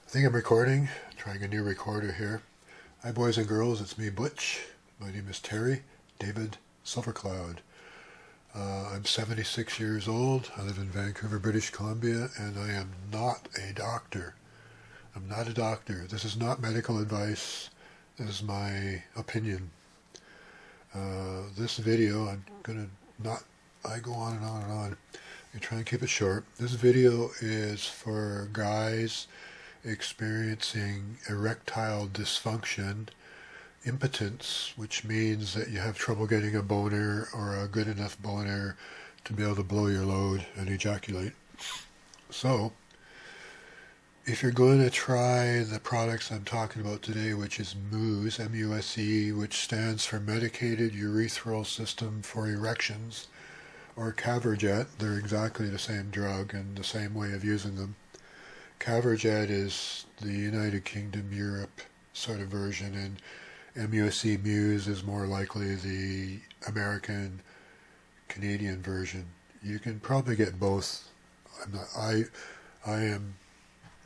I think I'm recording, trying a new recorder here. Hi boys and girls, it's me Butch. My name is Terry David Silvercloud. I'm 76 years old, I live in Vancouver, British Columbia, and I am not a doctor. I'm not a doctor. This is not medical advice, this is my opinion. This video, I go on and on and on. I try and keep it short. This video is for guys experiencing erectile dysfunction, impotence, which means that you have trouble getting a boner or a good enough boner to be able to blow your load and ejaculate. So, if you're going to try the products I'm talking about today, which is MUSE, M-U-S-E, which stands for Medicated Urethral System for Erections, or CAVERJECT, they're exactly the same drug and the same way of using them. CAVERJECT is the United Kingdom, Europe sort of version, and MUSE, MUSE is more likely the American, Canadian version. You can probably get both. I am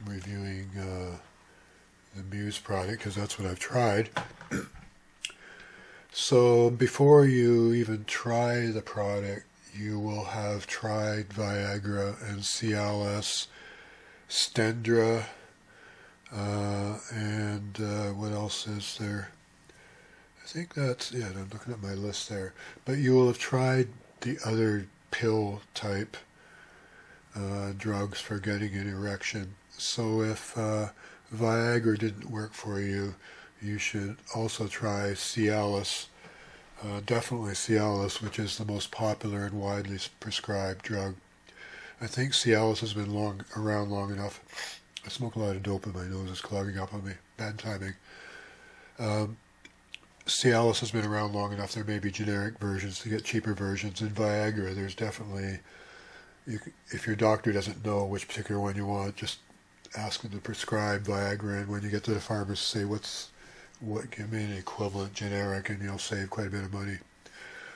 reviewing the MUSE product because that's what I've tried. So before you even try the product, you will have tried Viagra and Cialis, Stendra, and what else is there? I think that's it. I'm looking at my list there. But you will have tried the other pill type drugs for getting an erection. So if Viagra didn't work for you, you should also try Cialis. Definitely Cialis, which is the most popular and widely prescribed drug. I think Cialis has been around long enough. I smoke a lot of dope and my nose is clogging up on me. Bad timing. Cialis has been around long enough. There may be generic versions to get cheaper versions. In Viagra, there's definitely, if your doctor doesn't know which particular one you want, just ask them to prescribe Viagra, and when you get to the pharmacist, say, give me an equivalent generic, and you'll save quite a bit of money.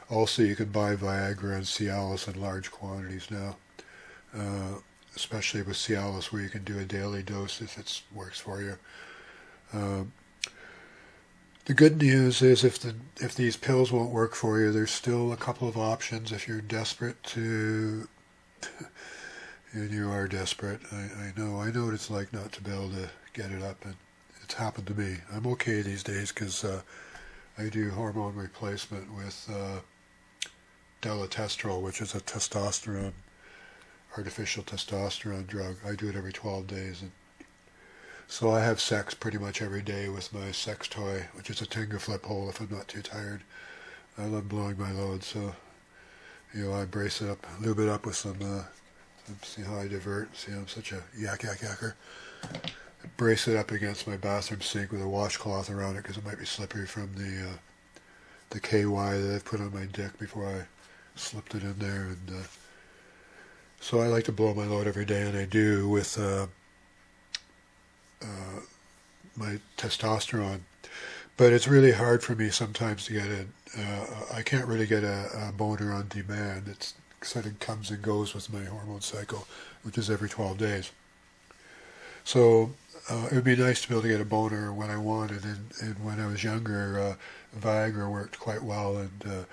Also, you can buy Viagra and Cialis in large quantities now. Especially with Cialis, where you can do a daily dose if it works for you. The good news is if these pills won't work for you, there's still a couple of options if you're desperate to, and you are desperate. I know what it's like not to be able to get it up, and it's happened to me. I'm okay these days because I do hormone replacement with deletestrol, which is a artificial testosterone drug. I do it every 12 days. And so I have sex pretty much every day with my sex toy, which is a Tenga flip hole if I'm not too tired. I love blowing my load, so I brace it up, lube it up with some, see how I divert, see I'm such a yacker. I brace it up against my bathroom sink with a washcloth around it because it might be slippery from the KY that I put on my dick before I slipped it in there. And so I like to blow my load every day, and I do with my testosterone. But it's really hard for me sometimes to get I can't really get a boner on demand. It sort of comes and goes with my hormone cycle, which is every 12 days. So it would be nice to be able to get a boner when I wanted, and when I was younger, Viagra worked quite well, and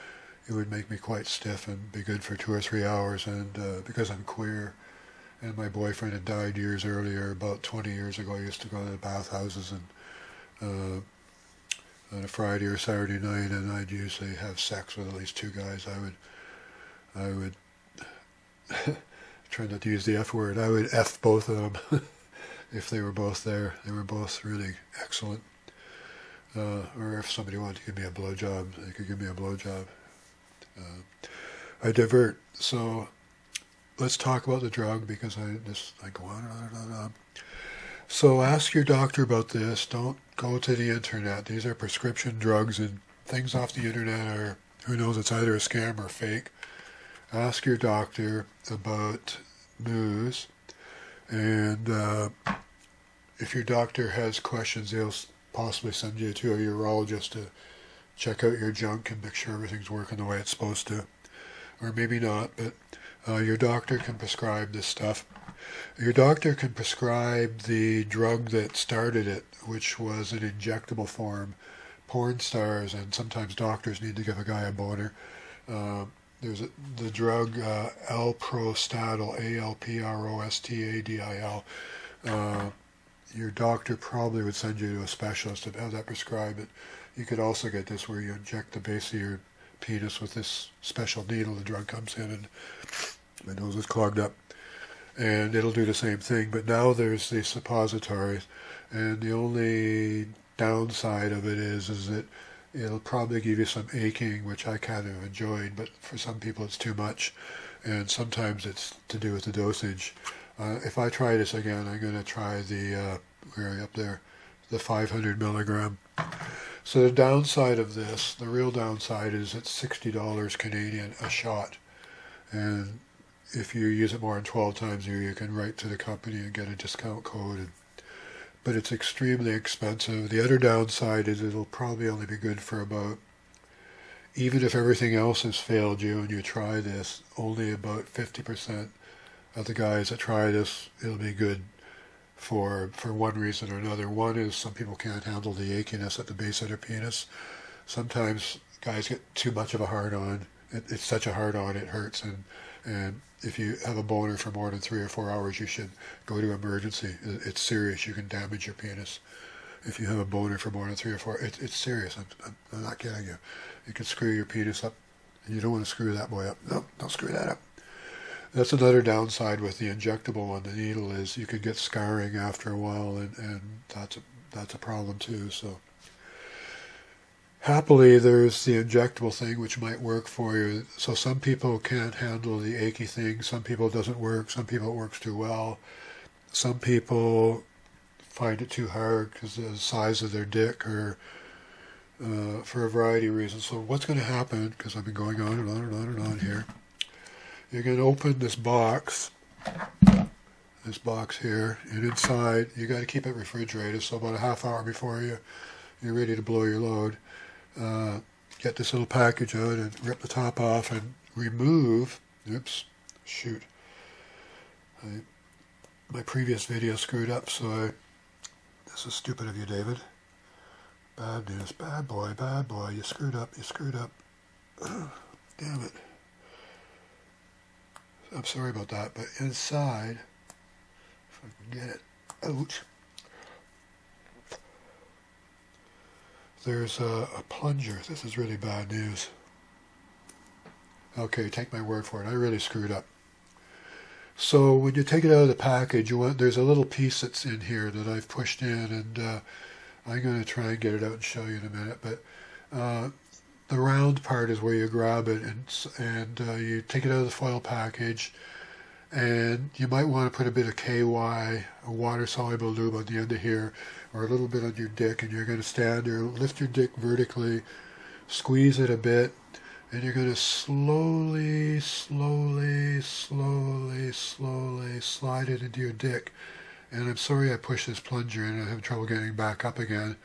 it would make me quite stiff and be good for 2 or 3 hours. And because I'm queer, and my boyfriend had died years earlier, about 20 years ago, I used to go to the bathhouses and on a Friday or Saturday night, and I'd usually have sex with at least 2 guys. I would try not to use the F word. I would F both of them if they were both there. They were both really excellent. Or if somebody wanted to give me a blowjob, they could give me a blowjob. I divert. So let's talk about the drug because I go on and on and on. So ask your doctor about this. Don't go to the internet. These are prescription drugs, and things off the internet are, who knows, it's either a scam or fake. Ask your doctor about MUSE, and if your doctor has questions, they'll possibly send you to a urologist to check out your junk and make sure everything's working the way it's supposed to. Or maybe not, but your doctor can prescribe this stuff. Your doctor can prescribe the drug that started it, which was an injectable form. Porn stars and sometimes doctors need to give a guy a boner. There's the drug Alprostadil, Alprostadil. Your doctor probably would send you to a specialist and have that prescribed. It. You could also get this where you inject the base of your penis with this special needle. The drug comes in and my nose is clogged up. And it'll do the same thing. But now there's the suppositories. And the only downside of it is that it'll probably give you some aching, which I kind of enjoyed, but for some people it's too much, and sometimes it's to do with the dosage. If I try this again, I'm going to try the, where are you up there, the 500 milligram. So the downside of this, the real downside is it's $60 Canadian a shot, and if you use it more than 12 times a year, you can write to the company and get a discount code. But it's extremely expensive. The other downside is it'll probably only be good for about, even if everything else has failed you and you try this, only about 50% of the guys that try this, it'll be good for one reason or another. One is some people can't handle the achiness at the base of their penis. Sometimes guys get too much of a hard-on. It's such a hard-on, it hurts, and if you have a boner for more than 3 or 4 hours, you should go to emergency. It's serious. You can damage your penis. If you have a boner for more than 3 or 4, it's serious. I'm not kidding you. You can screw your penis up, and you don't want to screw that boy up. No, don't screw that up. That's another downside with the injectable one. The needle is you could get scarring after a while, and that's a problem too. So happily, there's the injectable thing which might work for you. So some people can't handle the achy thing. Some people it doesn't work. Some people it works too well. Some people find it too hard because of the size of their dick or for a variety of reasons. So what's going to happen, because I've been going on and on and on and on here, you're going to open this box here, and inside, you got to keep it refrigerated, so about a half hour before you're ready to blow your load, get this little package out and rip the top off and remove, oops, shoot, my previous video screwed up, so this is stupid of you, David. Bad news, bad boy, you screwed up, damn it. I'm sorry about that, but inside, if I can get it out, there's a plunger. This is really bad news. Okay, take my word for it. I really screwed up. So when you take it out of the package, there's a little piece that's in here that I've pushed in, and I'm going to try and get it out and show you in a minute. But the round part is where you grab it, and you take it out of the foil package, and you might want to put a bit of KY, a water-soluble lube on the end of here, or a little bit on your dick, and you're going to stand there, lift your dick vertically, squeeze it a bit, and you're going to slowly slide it into your dick. And I'm sorry I pushed this plunger in, I have trouble getting back up again.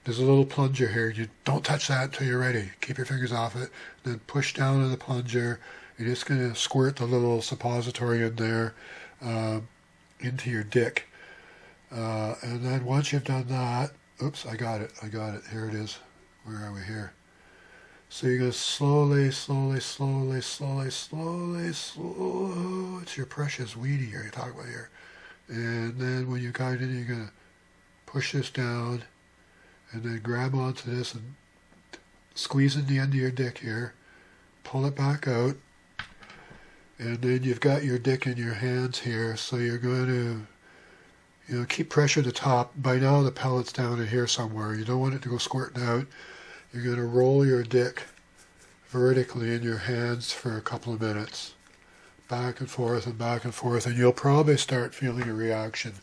There's a little plunger here. You don't touch that until you're ready. Keep your fingers off it. Then push down on the plunger. You're just going to squirt the little suppository in there into your dick. And then once you've done that, oops, I got it. Here it is. Where are we here? So you're going to slowly, it's your precious weedy you're talking about here. And then when you got it in, you're going to push this down, and then grab onto this and squeeze in the end of your dick here, pull it back out, and then you've got your dick in your hands here, so you're going to, keep pressure at the top. By now the pellet's down in here somewhere. You don't want it to go squirting out. You're going to roll your dick vertically in your hands for a couple of minutes, back and forth, and you'll probably start feeling a reaction.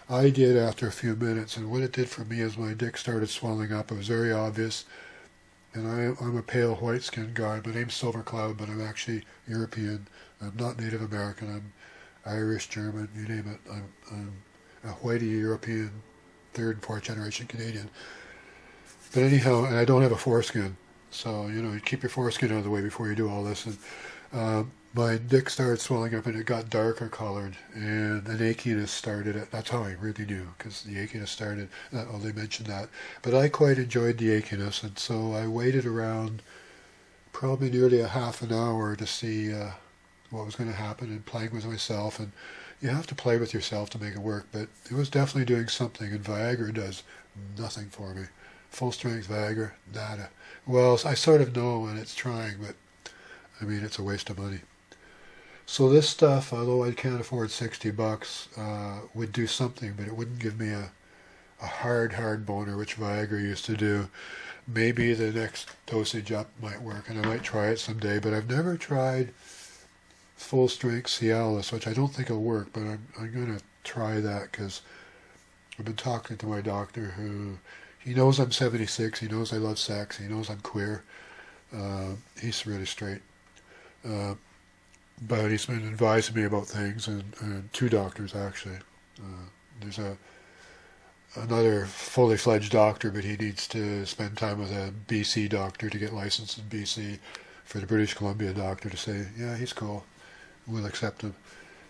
I did after a few minutes, and what it did for me is my dick started swelling up. It was very obvious, and I'm a pale white-skinned guy. My name's Silvercloud, but I'm actually European. I'm not Native American. I'm Irish, German, you name it. I'm a whitey European, third and fourth generation Canadian. But anyhow, and I don't have a foreskin, so you keep your foreskin out of the way before you do all this. And my dick started swelling up and it got darker colored, and an achiness started. That's how I really knew, because the achiness started. Oh, they mentioned that. But I quite enjoyed the achiness, and so I waited around probably nearly a half an hour to see what was going to happen, and playing with myself. And you have to play with yourself to make it work, but it was definitely doing something, and Viagra does nothing for me. Full strength Viagra, nada. Well, I sort of know when it's trying, but I mean, it's a waste of money. So this stuff, although I can't afford $60, would do something, but it wouldn't give me a hard boner, which Viagra used to do. Maybe the next dosage up might work, and I might try it someday, but I've never tried full strength Cialis, which I don't think will work, but I'm going to try that, because I've been talking to my doctor, who, he knows I'm 76, he knows I love sex, he knows I'm queer. He's really straight. But he's been advising me about things, and two doctors actually. There's another fully fledged doctor, but he needs to spend time with a BC doctor to get licensed in BC, for the British Columbia doctor to say, yeah, he's cool, we'll accept him.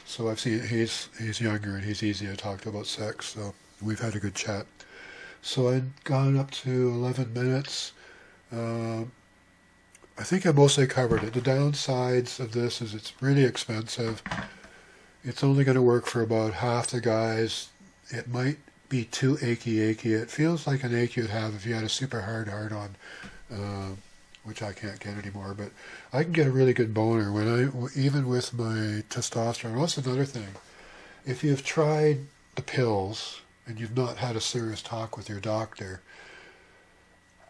So I've seen he's younger and he's easy to talk to about sex, so we've had a good chat. So I'd gone up to 11 minutes. I think I mostly covered it. The downsides of this is it's really expensive. It's only going to work for about half the guys. It might be too achy. It feels like an ache you'd have if you had a super hard-on, which I can't get anymore. But I can get a really good boner even with my testosterone. That's another thing. If you've tried the pills and you've not had a serious talk with your doctor,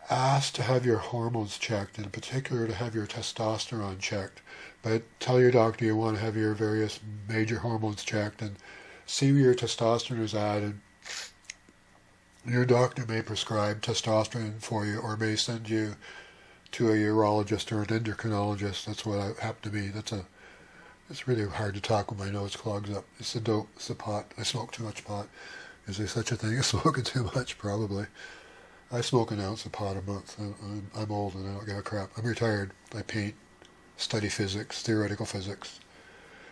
ask to have your hormones checked, in particular to have your testosterone checked. But tell your doctor you want to have your various major hormones checked, and see where your testosterone is at, and your doctor may prescribe testosterone for you, or may send you to a urologist or an endocrinologist. That's what happened to me. It's really hard to talk when my nose clogs up. It's the dope, it's the pot. I smoke too much pot. Is there such a thing as smoking too much? Probably. I smoke an ounce of pot a month. I'm old and I don't give a crap. I'm retired. I paint, study physics, theoretical physics.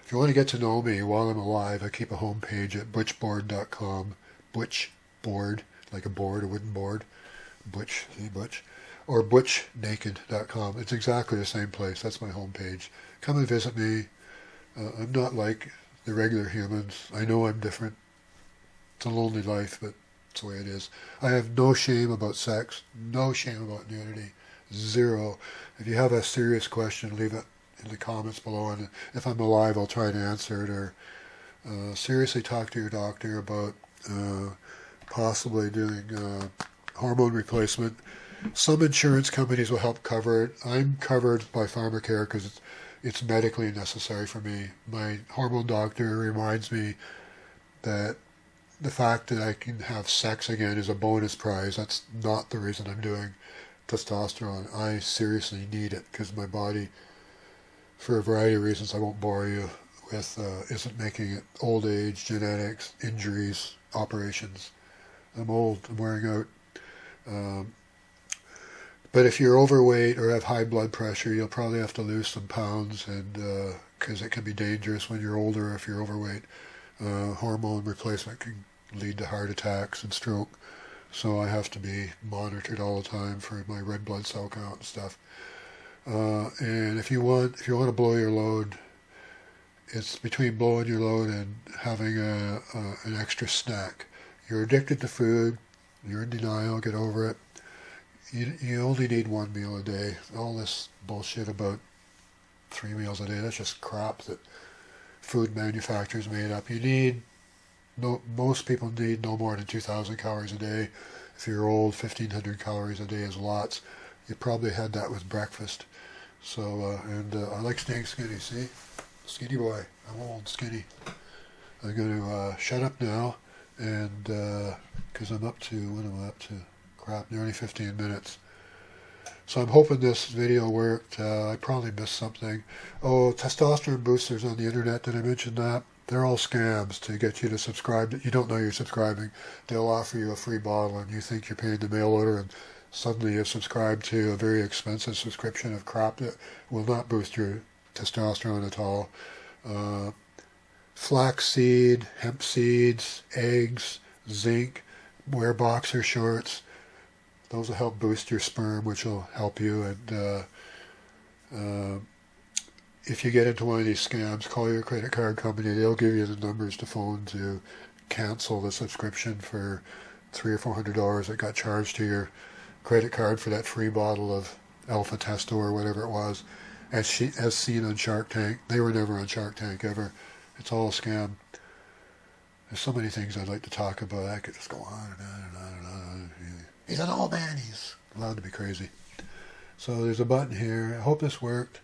If you want to get to know me while I'm alive, I keep a homepage at butchboard.com. Butchboard, like a board, a wooden board. Butch, see Butch. Or butchnaked.com. It's exactly the same place. That's my homepage. Come and visit me. I'm not like the regular humans. I know I'm different. It's a lonely life, but that's the way it is. I have no shame about sex, no shame about nudity, zero. If you have a serious question, leave it in the comments below, and if I'm alive, I'll try to answer it, or seriously talk to your doctor about possibly doing hormone replacement. Some insurance companies will help cover it. I'm covered by pharmacare because it's medically necessary for me. My hormone doctor reminds me that the fact that I can have sex again is a bonus prize. That's not the reason I'm doing testosterone. I seriously need it because my body, for a variety of reasons I won't bore you with, isn't making it. Old age, genetics, injuries, operations. I'm old, I'm wearing out. But if you're overweight or have high blood pressure, you'll probably have to lose some pounds, and because it can be dangerous when you're older if you're overweight. Hormone replacement can lead to heart attacks and stroke, so I have to be monitored all the time for my red blood cell count and stuff. And if you want to blow your load, it's between blowing your load and having an extra snack. You're addicted to food, you're in denial, get over it. You only need one meal a day. All this bullshit about 3 meals a day, that's just crap that food manufacturers made up. Most people need no more than 2,000 calories a day. If you're old, 1,500 calories a day is lots. You probably had that with breakfast. So, I like staying skinny, see? Skinny boy. I'm old, skinny. I'm going to shut up now, and because what am I up to? Crap, nearly 15 minutes. So I'm hoping this video worked. I probably missed something. Oh, testosterone boosters on the internet, did I mention that? They're all scams to get you to subscribe. You don't know you're subscribing. They'll offer you a free bottle and you think you're paying the mail order, and suddenly you've subscribed to a very expensive subscription of crap that will not boost your testosterone at all. Flaxseed, hemp seeds, eggs, zinc, wear boxer shorts. Those will help boost your sperm, which will help you. And if you get into one of these scams, call your credit card company. They'll give you the numbers to phone to cancel the subscription for $300 or $400 that got charged to your credit card for that free bottle of Alpha Testo or whatever it was, as seen on Shark Tank. They were never on Shark Tank ever. It's all a scam. There's so many things I'd like to talk about. I could just go on and on and on and on. He's an old man. He's allowed to be crazy. So there's a button here. I hope this worked.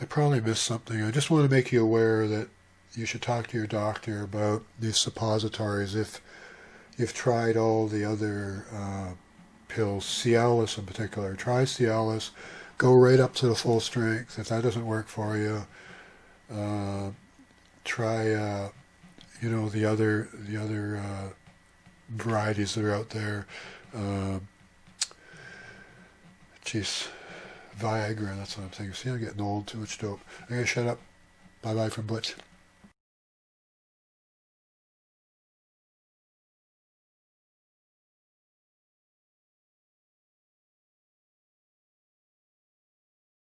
I probably missed something. I just want to make you aware that you should talk to your doctor about these suppositories if you've tried all the other pills, Cialis in particular. Try Cialis. Go right up to the full strength. If that doesn't work for you, try the other varieties that are out there. Viagra, that's what I'm thinking. See, I'm getting old, too much dope. I'm going to shut up. Bye-bye from Butch.